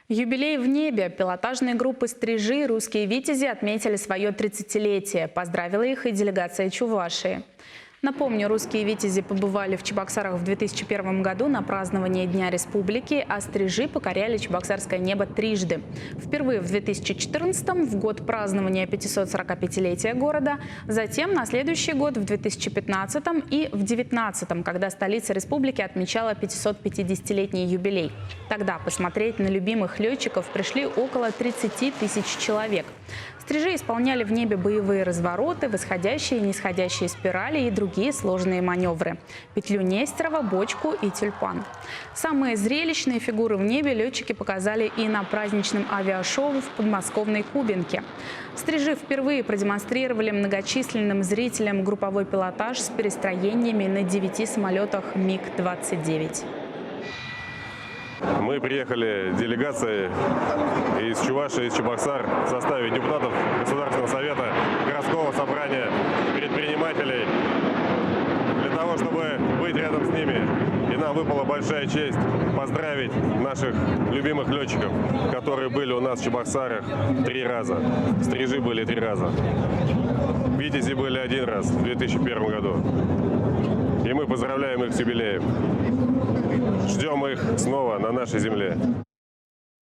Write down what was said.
Юбилей в небе. Пилотажные группы «Стрижи» и «Русские витязи» отметили свое 30-летие. Поздравила их и делегация Чувашии. Напомню, «Русские витязи» побывали в Чебоксарах в 2001 году на праздновании Дня Республики, а «Стрижи» покоряли чебоксарское небо трижды. Впервые в 2014 в год празднования 545-летия города, затем на следующий год в 2015 и в 2019, когда столица республики отмечала 550-летний юбилей. Тогда посмотреть на любимых летчиков пришли около 30 тысяч человек. «Стрижи» исполняли в небе боевые развороты, восходящие и нисходящие спирали и другие сложные маневры. Петлю Нестерова, бочку и тюльпан. Самые зрелищные фигуры в небе летчики показали и на праздничном авиашоу в подмосковной Кубинке. «Стрижи» впервые продемонстрировали многочисленным зрителям групповой пилотаж с перестроениями на 9 самолетах МиГ-29. Мы приехали делегацией из Чувашии, из Чебоксар в составе депутатов Государственного совета, городского собрания, предпринимателей, для того, чтобы быть рядом с ними. И нам выпала большая честь поздравить наших любимых летчиков, которые были у нас в Чебоксарах 3 раза. «Стрижи» были 3 раза. «Витязи» были 1 раз в 2001 году. И мы поздравляем их с юбилеем. Ждем их снова на нашей земле.